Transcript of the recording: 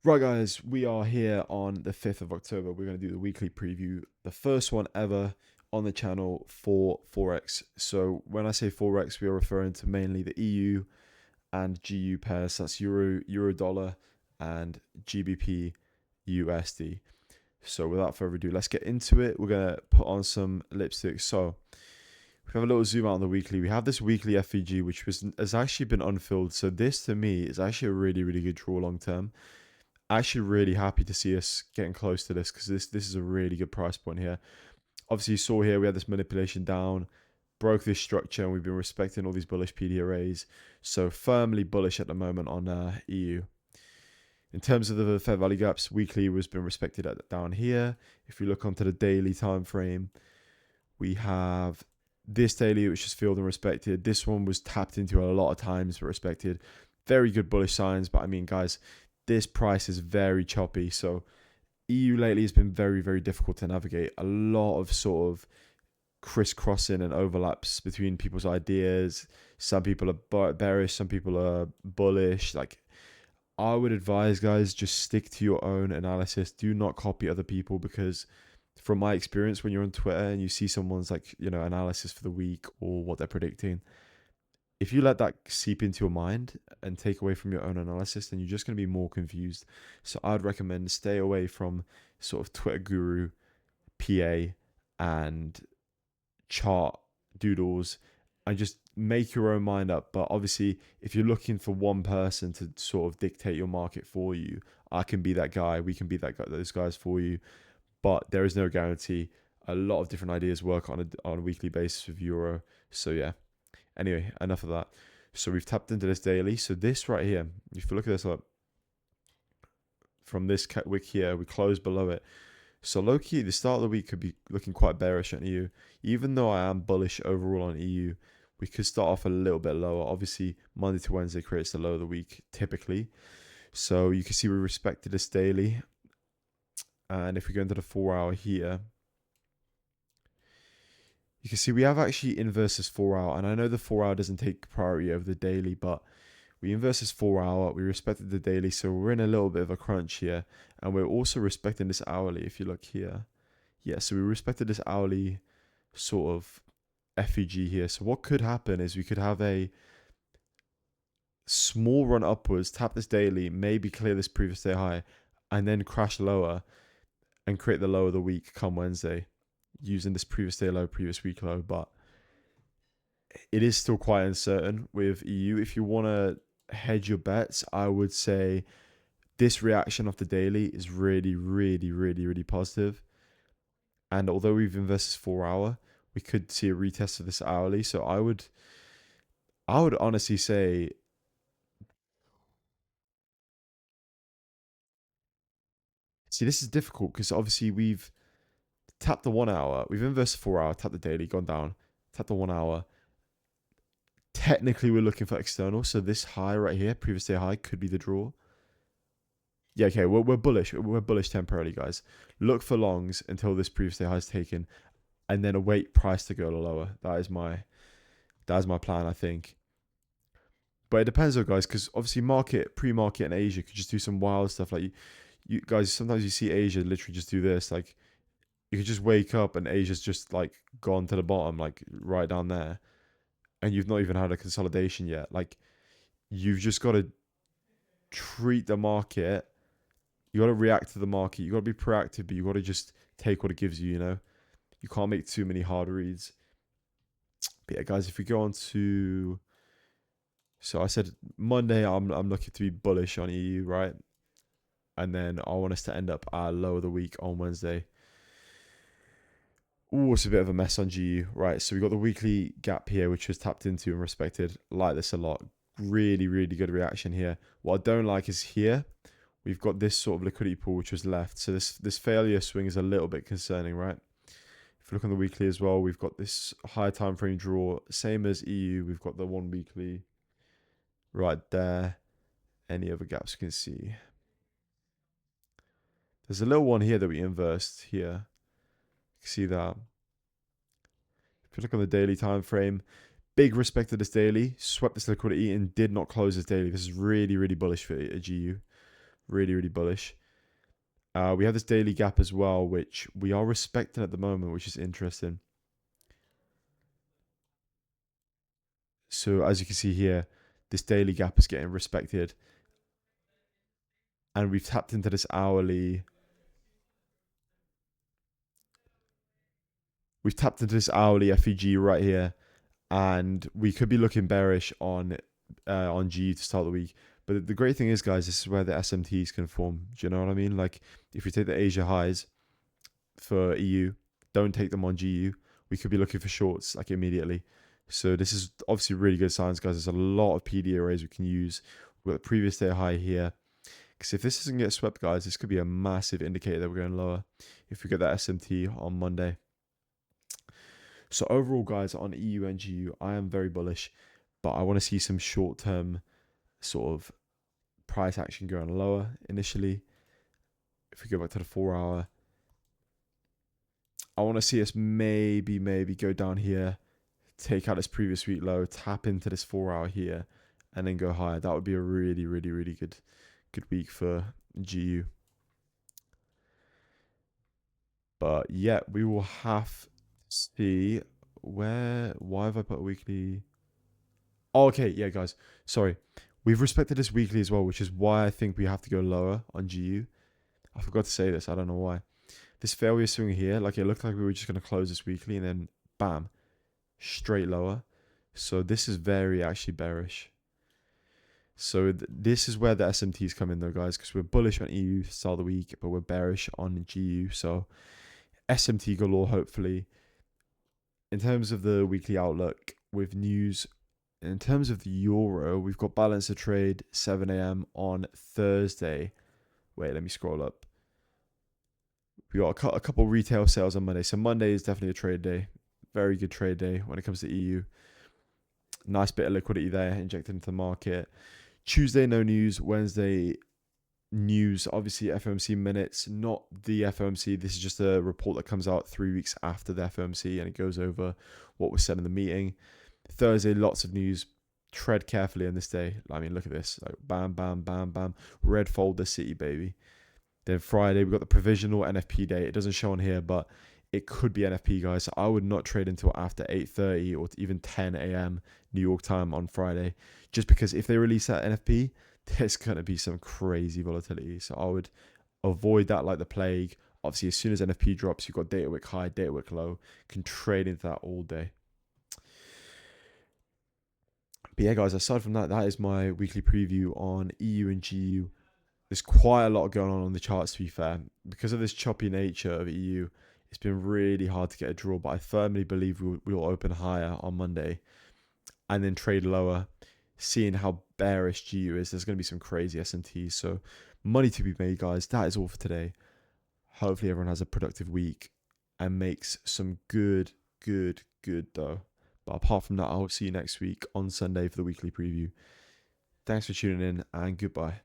Right, guys, we are here on the 5th of October. We're going to do the weekly preview, the first one ever on the channel for Forex. So when I say Forex, we are referring to mainly the EU and GU pairs. That's Euro dollar, and GBP USD. So without further ado, let's get into it. We're going to put on some lipstick. So we have a little zoom out on the weekly. We have this weekly FVG, which has actually been unfilled. So this, to me, is actually a really, really good draw long term. Actually really happy to see us getting close to this, because this is a really good price point here. Obviously, you saw here we had this manipulation down, broke this structure, and we've been respecting all these bullish PDRAs. So firmly bullish at the moment on EU. In terms of the fair value gaps, weekly was been respected down here. If you look onto the daily time frame, we have this daily, which is filled and respected. This one was tapped into a lot of times but respected. Very good bullish signs, but I mean, guys, this price is very choppy. So EU lately has been very, very difficult to navigate. A lot of sort of crisscrossing and overlaps between people's ideas. Some people are bearish, some people are bullish. Like, I would advise, guys, just stick to your own analysis. Do not copy other people, because from my experience, when you're on Twitter and you see someone's analysis for the week or what they're predicting, if you let that seep into your mind and take away from your own analysis, then you're just going to be more confused. So I'd recommend stay away from sort of Twitter guru, PA, and chart doodles, and just make your own mind up. But obviously, if you're looking for one person to sort of dictate your market for you, I can be that guy. We can be that guy, those guys for you. But there is no guarantee. A lot of different ideas work on a weekly basis with Euro. So yeah. Anyway, enough of that. So we've tapped into this daily. So this right here, if you look at this up, from this wick here, we closed below it. So low key, the start of the week could be looking quite bearish on EU. Even though I am bullish overall on EU, we could start off a little bit lower. Obviously, Monday to Wednesday creates the low of the week typically. So you can see we respected this daily. And if we go into the 4-hour here, you can see we have actually inverse this 4-hour, and I know the 4-hour doesn't take priority over the daily, but we inverse this 4-hour, we respected the daily, so we're in a little bit of a crunch here, and we're also respecting this hourly. If you look here, yeah, so we respected this hourly sort of FEG here. So what could happen is we could have a small run upwards, tap this daily, maybe clear this previous day high, and then crash lower and create the low of the week come Wednesday, using this previous day low, previous week low. But it is still quite uncertain with EU. If you want to hedge your bets, I would say this reaction of the daily is really, really, really, really positive. And although we've invested 4-hour, we could see a retest of this hourly. So I would honestly say, see, this is difficult because obviously we've tapped the 1-hour, we've invested 4-hour, tapped the daily, gone down, tapped the 1-hour. Technically, we're looking for external. So this high right here, previous day high, could be the draw. Yeah, okay, we're bullish. We're bullish temporarily, guys. Look for longs until this previous day high is taken, and then await price to go lower. That is my plan, I think. But it depends though, guys, because obviously pre-market in Asia could just do some wild stuff. Like you guys, sometimes you see Asia literally just do this. Like you could just wake up and Asia's just like gone to the bottom, like right down there, and you've not even had a consolidation yet. Like you've just got to treat the market. You got to react to the market. You got to be proactive, but you got to just take what it gives you. You know, you can't make too many hard reads. But yeah, guys, if we go on to, so I said Monday, I'm looking to be bullish on EU, right? And then I want us to end up at low of the week on Wednesday. Ooh, it's a bit of a mess on GU, right? So we got the weekly gap here, which was tapped into and respected. Like this a lot. Really, really good reaction here. What I don't like is here, we've got this sort of liquidity pool which was left. So this failure swing is a little bit concerning, right? If you look on the weekly as well, we've got this higher time frame draw, same as EU. We've got the 1 weekly right there. Any other gaps you can see? There's a little one here that we inversed here. You can see that. If you look on the daily time frame, big respect to this daily. Swept this liquidity and did not close this daily. This is really, really bullish for a GU. Really, really bullish. We have this daily gap as well, which we are respecting at the moment, which is interesting. So as you can see here, this daily gap is getting respected. And we've tapped into this hourly. We've tapped into this hourly FEG right here. And we could be looking bearish on GU to start the week. But the great thing is, guys, this is where the SMTs can form. Do you know what I mean? Like, if we take the Asia highs for EU, don't take them on GU. We could be looking for shorts like immediately. So this is obviously really good signs, guys. There's a lot of PD arrays we can use. We've got the previous day high here. Because if this doesn't get swept, guys, this could be a massive indicator that we're going lower if we get that SMT on Monday. So overall, guys, on EU and GU, I am very bullish, but I want to see some short-term sort of price action going lower initially. If we go back to the 4-hour, I want to see us maybe go down here, take out this previous week low, tap into this 4-hour here, and then go higher. That would be a really good week for GU. But yeah, we will have to see why have I put a weekly? Oh, okay, yeah, guys, sorry. We've respected this weekly as well, which is why I think we have to go lower on GU. I forgot to say this. I don't know why. This failure swing here, like it looked like we were just going to close this weekly and then bam, straight lower. So this is very actually bearish. So this is where the SMTs come in though, guys, because we're bullish on EU to start the week, but we're bearish on GU. So SMT galore, hopefully. In terms of the weekly outlook with news, in terms of the euro, we've got balance of trade 7 a.m. on Thursday. Wait, let me scroll up. We got a couple retail sales on Monday. So Monday is definitely a trade day. Very good trade day when it comes to EU. Nice bit of liquidity there injected into the market. Tuesday, no news. Wednesday, news. Obviously, FOMC minutes, not the FOMC. This is just a report that comes out 3 weeks after the FOMC and it goes over what was said in the meeting. Thursday, lots of news. Tread carefully on this day. I mean, look at this. Like, bam, bam, bam, bam. Red folder city, baby. Then Friday, we've got the provisional NFP day. It doesn't show on here, but it could be NFP, guys. So I would not trade until after 8:30 or even 10 a.m. New York time on Friday. Just because if they release that NFP, there's going to be some crazy volatility. So I would avoid that like the plague. Obviously, as soon as NFP drops, you've got data wick high, data wick low. Can trade into that all day. But yeah, guys, aside from that, that is my weekly preview on EU and GU. There's quite a lot going on the charts, to be fair. Because of this choppy nature of EU, it's been really hard to get a draw, but I firmly believe we will open higher on Monday and then trade lower. Seeing how bearish GU is, there's going to be some crazy SMTs. So money to be made, guys. That is all for today. Hopefully everyone has a productive week and makes some good dough. But apart from that, I'll see you next week on Sunday for the weekly preview. Thanks for tuning in and goodbye.